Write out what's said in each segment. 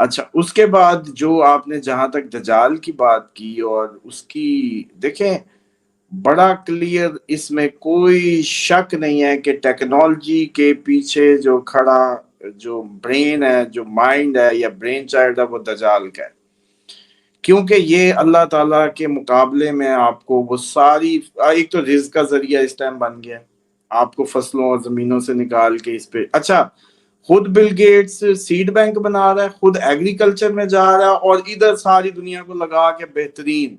اچھا اس کے بعد جو آپ نے جہاں تک دجال کی بات کی اور اس کی دیکھیں بڑا کلیئر، اس میں کوئی شک نہیں ہے کہ ٹیکنالوجی کے پیچھے جو کھڑا جو برین ہے، جو مائنڈ ہے یا برین چائلڈ ہے، وہ دجال کا ہے، کیونکہ یہ اللہ تعالیٰ کے مقابلے میں آپ کو وہ ساری، ایک تو رزق کا ذریعہ اس ٹائم بن گیا ہے، آپ کو فصلوں اور زمینوں سے نکال کے اس پہ، اچھا خود بل گیٹس سیڈ بینک بنا رہا ہے، خود ایگریکلچر میں جا رہا ہے، اور ادھر ساری دنیا کو لگا کے بہترین،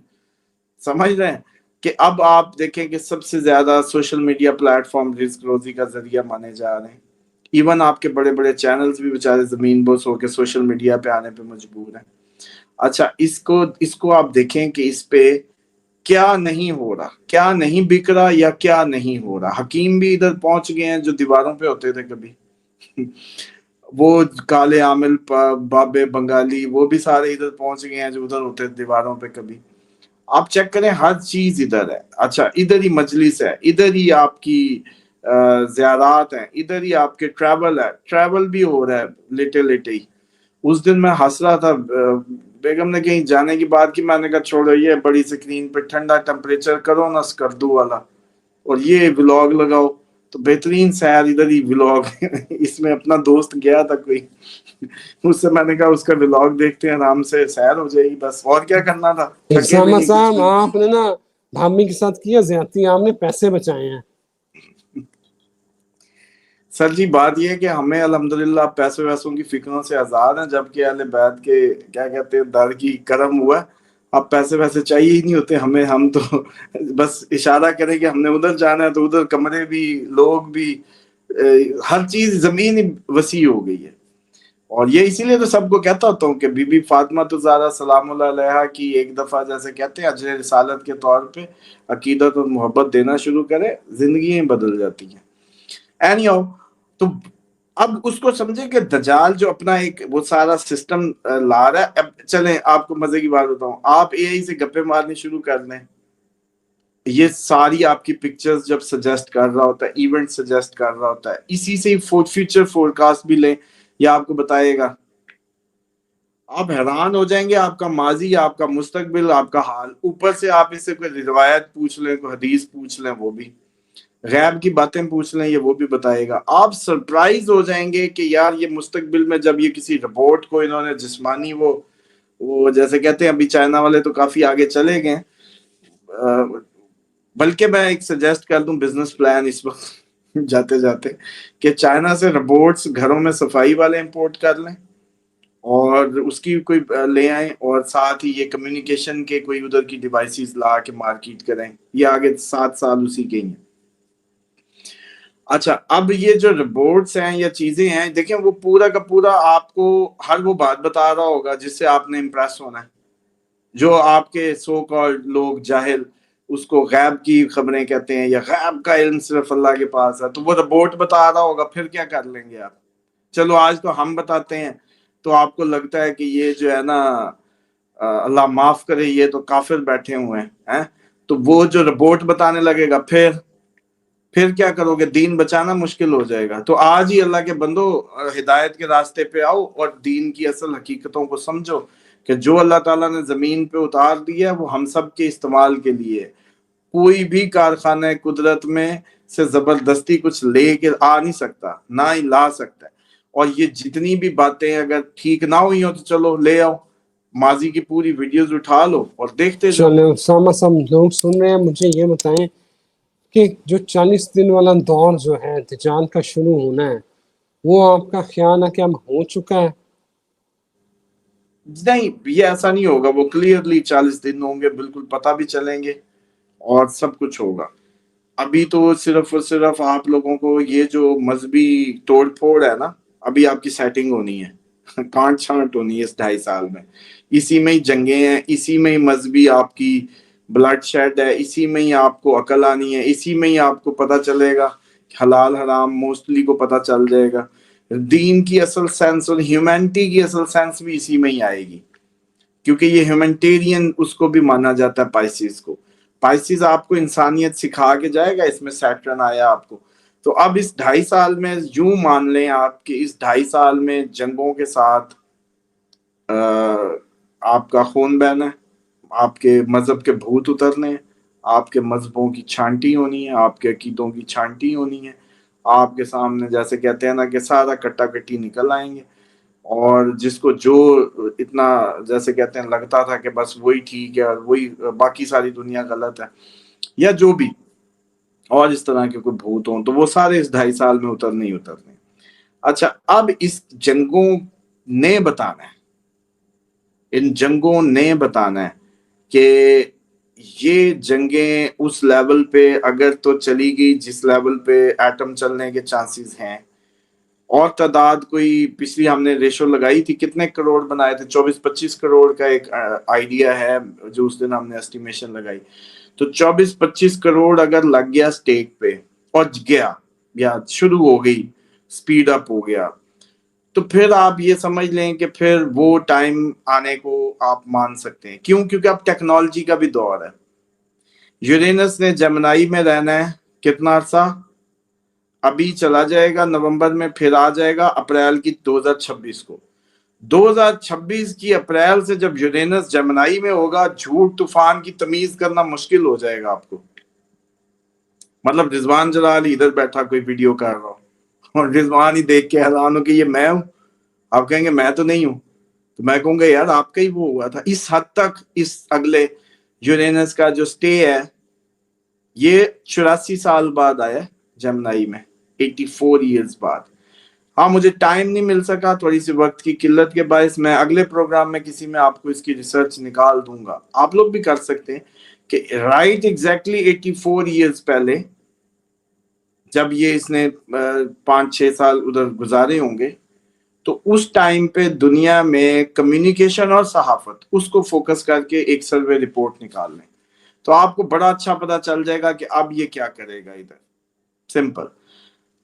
سمجھ رہے ہیں کہ اب آپ دیکھیں کہ سب سے زیادہ سوشل میڈیا پلیٹ فارم رزق روزی کا ذریعہ مانے جا رہے ہیں، ایون آپ کے بڑے بڑے چینلز بھی بیچارے زمین بوس ہو کے سوشل میڈیا پہ آنے پہ مجبور ہیں۔ اچھا اس کو آپ دیکھیں کہ اس پہ کیا نہیں ہو رہا، کیا نہیں بک رہا یا کیا نہیں ہو رہا۔ حکیم بھی ادھر پہنچ گئے ہیں جو دیواروں پہ ہوتے تھے کبھی وہ کالے عامل بابے بنگالی، وہ بھی سارے ادھر پہنچ گئے ہیں جو ادھر ہوتے تھے دیواروں پہ کبھی۔ آپ چیک کریں ہر چیز ادھر ہے، اچھا ادھر ہی مجلس ہے، ادھر ہی آپ کی زیارات ہیں، ادھر ہی آپ کے ٹریول ہے، ٹریول بھی ہو رہا ہے لیٹے لیٹے ہی۔ اس دن میں ہنس رہا تھا، بیگم نے کہیں جانے کی بات کی، میں نے کہا چھوڑو یہ بڑی سکرین پہ ٹھنڈا ٹمپریچر کرو نا اسکردو والا اور یہ ولاگ لگاؤ، تو بہترین سیر ادھر ہی ولاگ اس میں اپنا دوست گیا تھا کوئی، اس سے میں نے کہا اس کا ولاگ دیکھتے ہیں، آرام سے سیر ہو جائے گی، بس اور کیا کرنا تھا، تھکے بھی اسامہ نہیں کچھ صاحب بھی نہیں۔ آپ نے نا بھابی کے ساتھ کیا زیادتی، آپ نے پیسے بچائے ہیں۔ سر جی بات یہ ہے کہ ہمیں الحمدللہ پیسے ویسوں کی فکروں سے آزاد ہیں، جبکہ اہل بیت کے کیا کہتے ہیں در کی کرم ہوا ہے، اب پیسے ویسے چاہیے ہی نہیں ہوتے ہمیں، ہم تو بس اشارہ کریں کہ ہم نے ادھر جانا ہے تو ادھر کمرے بھی، لوگ بھی، ہر چیز زمین ہی وسیع ہو گئی ہے۔ اور یہ اسی لیے تو سب کو کہتا ہوتا ہوں کہ بی بی فاطمہ زہرا سلام اللہ علیہا کی ایک دفعہ جیسے کہتے ہیں اجر رسالت کے طور پہ عقیدت اور محبت دینا شروع کرے، زندگیاں بدل جاتی ہیں۔ اینی ہاؤ، تو اب اس کو سمجھے کہ دجال جو اپنا ایک وہ سارا سسٹم لا رہا ہے، اب چلیں آپ کو مزے کی بات بتاؤں، آپ اے آئی سے گپے مارنے شروع کر لیں، یہ ساری آپ کی پکچرز جب سجیسٹ کر رہا ہوتا ہے، ایونٹ سجیسٹ کر رہا ہوتا ہے، اسی سے فیوچر فورکاسٹ بھی لیں، یہ آپ کو بتائے گا، آپ حیران ہو جائیں گے، آپ کا ماضی، آپ کا مستقبل، آپ کا حال، اوپر سے آپ اس سے کوئی روایت پوچھ لیں، کوئی حدیث پوچھ لیں، وہ بھی غیب کی باتیں پوچھ لیں، یہ وہ بھی بتائے گا۔ آپ سرپرائز ہو جائیں گے کہ یار یہ مستقبل میں جب یہ کسی رپورٹ کو انہوں نے جسمانی وہ جیسے کہتے ہیں، ابھی چائنا والے تو کافی آگے چلے گئے، بلکہ میں ایک سجیسٹ کر دوں بزنس پلان اس وقت جاتے جاتے کہ چائنا سے روبوٹس گھروں میں صفائی والے امپورٹ کر لیں اور اس کی کوئی لے آئیں، اور ساتھ ہی یہ کمیونیکیشن کے کوئی ادھر کی ڈیوائسز لا کے مارکیٹ کریں، یہ آگے 7 سال اسی کے ہی ہیں۔ اچھا اب یہ جو روبوٹس ہیں یا چیزیں ہیں، دیکھیں وہ پورا کا پورا آپ کو ہر وہ بات بتا رہا ہوگا جس سے آپ نے امپریس ہونا ہے، جو آپ کے سو کالڈ لوگ جاہل اس کو غیب کی خبریں کہتے ہیں یا غیب کا علم صرف اللہ کے پاس ہے، تو وہ روبوٹ بتا رہا ہوگا، پھر کیا کر لیں گے آپ؟ چلو آج تو ہم بتاتے ہیں تو آپ کو لگتا ہے کہ یہ جو ہے نا اللہ معاف کرے یہ تو کافر بیٹھے ہوئے ہیں، تو وہ جو روبوٹ بتانے لگے گا پھر کیا کرو گے؟ دین بچانا مشکل ہو جائے گا۔ تو آج ہی اللہ کے بندو ہدایت کے راستے پہ آؤ اور دین کی اصل حقیقتوں کو سمجھو کہ جو اللہ تعالیٰ نے زمین پہ اتار دیا ہے وہ ہم سب کے استعمال کے لیے، کوئی بھی کارخانہ قدرت میں سے زبردستی کچھ لے کے آ نہیں سکتا، نہ ہی لا سکتا ہے۔ اور یہ جتنی بھی باتیں اگر ٹھیک نہ ہوئی ہوں تو چلو لے آؤ ماضی کی پوری ویڈیوز اٹھا لو اور دیکھتے جاؤ۔ چلیں اسامہ صاحب، لوگ سن رہے ہیں، مجھے یہ بتائیں کہ جو 40 دن والا دور جو ہے دجال کا شروع ہونا ہے، وہ آپ کا خیال ہے کہ اب ہو چکا ہے؟ نہیں، یہ ایسا نہیں ہوگا، وہ کلیئرلی 40 دن ہوں گے، بالکل پتہ بھی چلیں گے اور سب کچھ ہوگا۔ ابھی تو صرف اور صرف آپ لوگوں کو یہ جو مذہبی توڑ پھوڑ ہے نا، ابھی آپ کی سیٹنگ ہونی ہے، کانٹ چھانٹ ہونی ہے اس 2.5 سال میں، اسی میں ہی جنگیں ہیں، اسی میں ہی مذہبی آپ کی بلڈ شیڈ ہے، اسی میں ہی آپ کو عقل آنی ہے، اسی میں ہی آپ کو پتہ چلے گا حلال حرام، موسٹلی کو پتہ چل جائے گا، دین کی اصل سینس اور ہیومینٹی کی اصل سینس بھی اسی میں ہی آئے گی، کیونکہ یہ ہیومنٹیرین اس کو بھی مانا جاتا ہے، پائسیز کو۔ پائسیز آپ کو انسانیت سکھا کے جائے گا، اس میں سیٹرن آیا آپ کو۔ تو اب اس 2.5 سال میں یوں مان لیں آپ کہ اس 2.5 سال میں جنگوں کے ساتھ آپ کا خون بہنا ہے، آپ کے مذہب کے بھوت اترنے ہیں، آپ کے مذہبوں کی چھانٹی ہونی ہے، آپ کے عقیدوں کی چھانٹی ہونی ہے، آپ کے سامنے جیسے کہتے ہیں نا کہ سارا کٹا کٹی نکل آئیں گے، اور جس کو جو اتنا جیسے کہتے ہیں لگتا تھا کہ بس وہی ٹھیک ہے اور وہی باقی ساری دنیا غلط ہے، یا جو بھی اور اس طرح کے کوئی بھوت ہوں، تو وہ سارے اس 2.5 سال میں اترنے ہی اترنے۔ اچھا، اب اس جنگوں نے بتانا ہے، ان جنگوں نے بتانا ہے کہ یہ جنگیں اس لیول پہ اگر تو چلی گئی جس لیول پہ ایٹم چلنے کے چانسز ہیں، اور تعداد کوئی پچھلی ہم نے ریشو لگائی تھی کتنے کروڑ بنائے تھے، 24-25 کروڑ کا ایک آئیڈیا ہے جو اس دن ہم نے اسٹیمیشن لگائی، تو 24-25 کروڑ اگر لگ گیا سٹیک پہ اور گیا یا شروع ہو گئی، سپیڈ اپ ہو گیا، تو پھر آپ یہ سمجھ لیں کہ پھر وہ ٹائم آنے کو آپ مان سکتے ہیں۔ کیوں؟ کیونکہ اب ٹیکنالوجی کا بھی دور ہے۔ یورینس نے جمنائی میں رہنا ہے کتنا عرصہ؟ ابھی چلا جائے گا نومبر میں، پھر آ جائے گا اپریل کی 2026 کو۔ 2026 کی اپریل سے جب یورینس جمنائی میں ہوگا، جھوٹ طوفان کی تمیز کرنا مشکل ہو جائے گا آپ کو۔ مطلب رضوان جلال ادھر بیٹھا کوئی ویڈیو کر رہا ہو اور رضوان ہی دیکھ کے حیران ہو کہ یہ میں ہوں، آپ کہیں گے میں تو نہیں ہوں، تو میں کہوں گا یار آپ کا ہی وہ ہوا تھا۔ اس حد تک اس اگلے یورینس کا جو سٹے ہے یہ 84 سال بعد آیا جمنائی میں، 84 ایئرز بعد۔ ہاں مجھے ٹائم نہیں مل سکا، تھوڑی سی وقت کی قلت کے باعث، میں اگلے پروگرام میں کسی میں آپ کو اس کی ریسرچ نکال دوں گا، آپ لوگ بھی کر سکتے ہیں کہ رائٹ ایگزیکٹلی 84 ایئرز پہلے جب یہ اس نے 5-6 سال ادھر گزارے ہوں گے، تو اس ٹائم پہ دنیا میں کمیونیکیشن اور صحافت اس کو فوکس کر کے ایک سروے رپورٹ نکال لیں، تو آپ کو بڑا اچھا پتا چل جائے گا کہ اب یہ کیا کرے گا ادھر، سمپل۔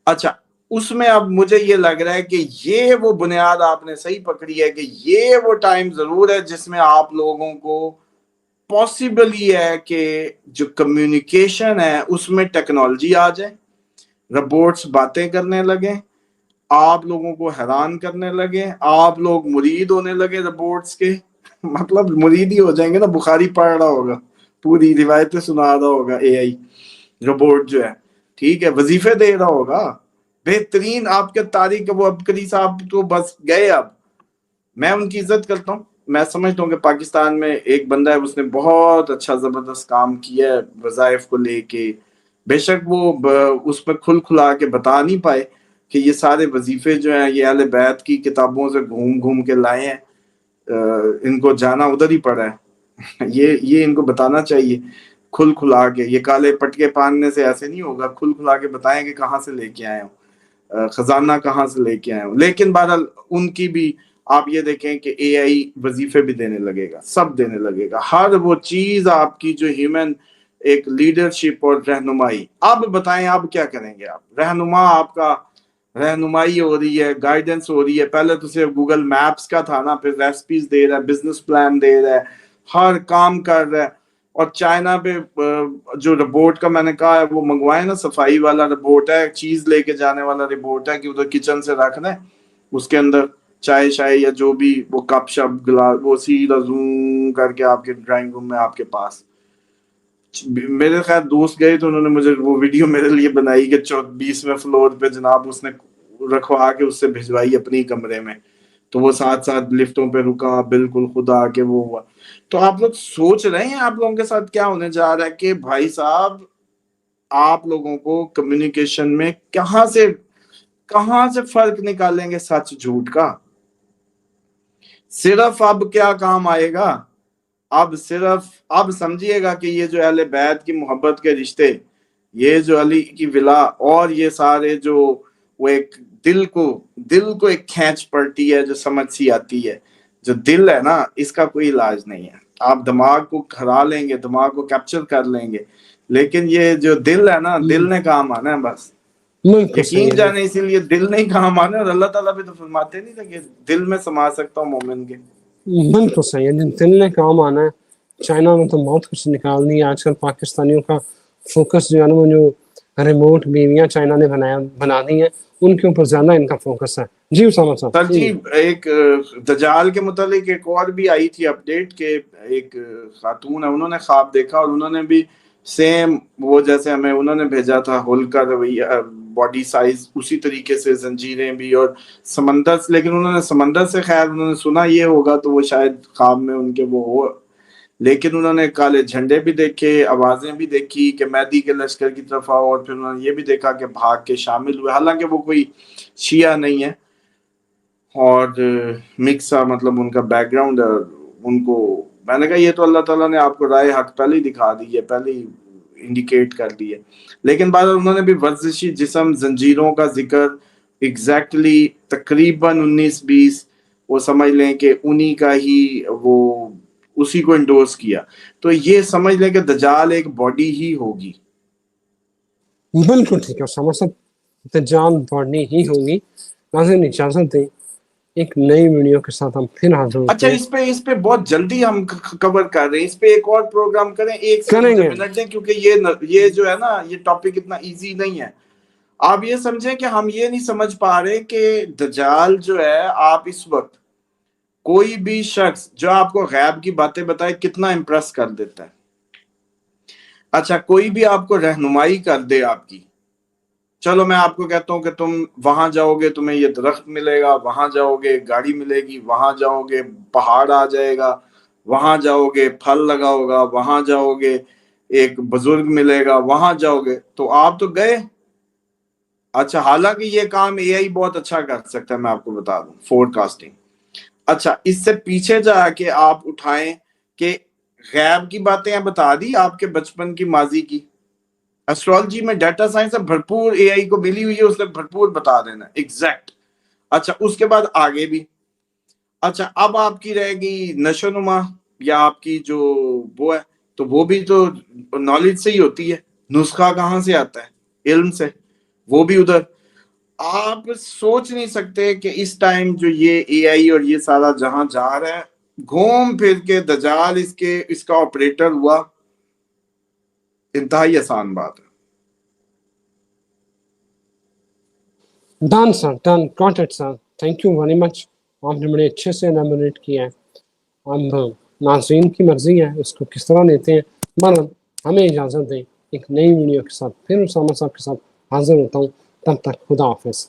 اچھا، اس میں اب مجھے یہ لگ رہا ہے کہ یہ وہ بنیاد آپ نے صحیح پکڑی ہے کہ یہ وہ ٹائم ضرور ہے جس میں آپ لوگوں کو پاسبل ہی ہے کہ جو کمیونیکیشن ہے اس میں ٹیکنالوجی آ جائے، روبوٹس باتیں کرنے لگے، آپ لوگوں کو حیران کرنے لگے، آپ لوگ مرید ہونے لگے روبوٹس کے، مطلب مرید ہی ہو جائیں گے نا، بخاری پڑھ رہا ہوگا، پوری روایتیں سنا رہا ہوگا اے آئی روبوٹ جو ہے، ٹھیک ہے، وظیفے دے رہا ہوگا بہترین۔ آپ کے طارق ابو عبقری صاحب تو بس گئے، اب میں ان کی عزت کرتا ہوں، میں سمجھتا ہوں کہ پاکستان میں ایک بندہ ہے، اس نے بہت اچھا زبردست کام کیا ہے وظائف کو لے کے، بے شک وہ اس میں کھل کھلا کے بتا نہیں پائے کہ یہ سارے وظیفے جو ہیں یہ اہل بیت کی کتابوں سے گھوم گھوم کے لائے ہیں، ان کو جانا ادھر ہی پڑا ہے، یہ ان کو بتانا چاہیے کھل کھلا کے، یہ کالے پٹکے پہننے سے ایسے نہیں ہوگا، کھل کھلا کے بتائیں کہ کہاں سے لے کے آئے ہوں، خزانہ کہاں سے لے کے آئے ہوں۔ لیکن بہرحال ان کی بھی آپ یہ دیکھیں کہ اے آئی وظیفے بھی دینے لگے گا، سب دینے لگے گا، ہر وہ چیز آپ کی جو ہیومن ایک لیڈرشپ اور رہنمائی۔ اب بتائیں اب کیا کریں گے آپ؟ رہنما آپ کا رہنمائی ہو رہی ہے، گائیڈنس ہو رہی ہے، پہلے تو صرف گوگل میپس کا تھا نا، پھر ریسپیز دے رہا ہے، بزنس پلان دے رہا ہے، ہر کام کر رہا ہے۔ اور چائنا پہ جو روبوٹ کا میں نے کہا ہے وہ منگوائے نا، صفائی والا روبوٹ ہے، چیز لے کے جانے والا روبوٹ ہے کہ ادھر کچن سے رکھنا ہے، اس کے اندر چائے شائے یا جو بھی وہ کپ شپ گلاس وہ سیدھا زوم کر کے آپ کے ڈرائنگ روم میں آپ کے پاس۔ میرے خیر دوست گئے تو انہوں نے مجھے وہ ویڈیو میرے لیے بنائی کہ 20ویں فلور پہ جناب اس نے رکھوا کے اس سے بھجوائی اپنی کمرے میں، تو وہ ساتھ ساتھ لفٹوں پہ رکا، بالکل خدا کے وہ ہوا۔ تو آپ لوگ سوچ رہے ہیں آپ لوگوں کے ساتھ کیا ہونے جا رہا ہے کہ بھائی صاحب آپ لوگوں کو کمیونیکیشن میں کہاں سے فرق نکالیں گے سچ جھوٹ کا؟ صرف اب کیا کام آئے گا؟ اب سمجھیے گا کہ یہ جو اہل بیت کی محبت کے رشتے، یہ جو علی کی ولا، اور یہ سارے جو وہ ایک دل کو ایک کھینچ پڑتی ہے جو سمجھ سی آتی ہے، جو دل ہے نا اس کا کوئی علاج نہیں ہے۔ آپ دماغ کو ہرا لیں گے، دماغ کو کیپچر کر لیں گے، لیکن یہ جو دل ہے نا، دل نے کام آنا ہے بس، یقین جانے، اسی لیے دل نہیں کام آنا۔ اور اللہ تعالیٰ بھی تو فرماتے نہیں تھے کہ دل میں سما سکتا ہوں مومن کے۔ بالکل صحیح ہے، دل نے کام آنا ہے۔ چائنا میں تو بہت کچھ نکالنی ہے آج کل، پاکستانیوں کا فوکس جو ہے نا، وہ جو ریموٹ بیویاں چائنا نے بنا دی ہیں ان کے اوپر زیادہ ان کا فوکس ہے۔ جی اسامہ صاحب سر جی ایک دجال کے متعلق ایک اور بھی آئی تھی اپڈیٹ کہ ایک خاتون ہے، انہوں نے خواب دیکھا اور انہوں نے بھی سیم وہ جیسے ہمیں انہوں نے بھیجا تھا ہول کا رویہ باڈی سائز اسی طریقے سے زنجیریں بھی اور سمندر سے، لیکن انہوں نے سمندر سے خیر انہوں نے سنا یہ ہوگا تو وہ شاید خواب میں ان کے وہ ہو، لیکن انہوں نے کالے جھنڈے بھی دیکھے، آوازیں بھی دیکھی کہ مہدی کے لشکر کی طرف آؤ، اور پھر انہوں نے یہ بھی دیکھا کہ بھاگ کے شامل ہوئے، حالانکہ وہ کوئی شیعہ نہیں ہے اور مکسا مطلب ان کا بیک گراؤنڈ ہے، ان کو میں نے کہا یہ تو اللہ تعالیٰ نے آپ کو رائے حق پہلے ہی دکھا دی ہے، پہلے ہی انڈیکیٹ کر دی ہے، لیکن بعد انہوں نے بھی ورزشی جسم زنجیروں کا ذکر ایگزیکٹلی تقریباً 19-20 وہ سمجھ لیں کہ انہی کا ہی وہ اسی کو انڈورس کیا، تو یہ سمجھ لیں کہ دجال ایک باڈی ہی ہوگی۔ بالکل ٹھیک ہے اسامہ صاحب، دجال باڈی ہی ہوگی۔ ناظرین اجازت دیں، ایک نئی ویڈیو کے ساتھ ہم پھر حاضر ہوتے اچھا ہیں۔ اس پہ بہت جلدی ہم کور کر رہے ہیں، اس پہ ایک اور پروگرام کریں، ایک سے کریں گے منٹ دیں، کیونکہ یہ جو ہے نا یہ ٹاپک اتنا ایزی نہیں ہے۔ آپ یہ سمجھیں کہ ہم یہ نہیں سمجھ پا رہے کہ دجال جو ہے، آپ اس وقت کوئی بھی شخص جو آپ کو غیب کی باتیں بتائے کتنا امپریس کر دیتا ہے۔ اچھا کوئی بھی آپ کو رہنمائی کر دے آپ کی، چلو میں آپ کو کہتا ہوں کہ تم وہاں جاؤ گے تمہیں یہ درخت ملے گا، وہاں جاؤ گے گاڑی ملے گی، وہاں جاؤ گے پہاڑ آ جائے گا، وہاں جاؤ گے پھل لگا ہوگا، وہاں جاؤ گے ایک بزرگ ملے گا، وہاں جاؤ گے، تو آپ تو گئے۔ اچھا حالانکہ یہ کام اے آئی بہت اچھا کر سکتا ہے، میں آپ کو بتا دوں، فور کاسٹنگ۔ اچھا اس سے پیچھے جا کے آپ اٹھائیں کہ غیب کی باتیں بتا دی آپ کے بچپن کی ماضی کی، ایسٹرالوجی میں ڈیٹا سائنس ہے بھرپور، اے آئی کو ملی ہوئی ہے، اس نے بھرپور بتا دینا ایگزیکٹ۔ اچھا اس کے بعد آگے بھی، اچھا اب آپ کی رہے گی نشو نما یا آپ کی جو وہ ہے، تو وہ بھی تو نالج سے ہی ہوتی ہے، نسخہ کہاں سے آتا ہے؟ علم سے، وہ بھی ادھر۔ آپ سوچ نہیں سکتے کہ اس ٹائم جو یہ اے آئی اور یہ سارا جہاں جا رہا ہے، گھوم پھر کے دجال اس کا آپریٹر ہوا، انتہائی آسان بات ہے۔ Done sir, done, got it sir, thank you very much, آپ نے بڑے اچھے سے ایلیبوریٹ کیا ہے۔ اب ناظرین کی مرضی ہے اس کو کس طرح لیتے ہیں، بہرحال ہمیں اجازت دیں، ایک نئی ویڈیو کے ساتھ پھر اسامہ صاحب کے ساتھ حاضر ہوتا ہوں، تب تک خدا حافظ۔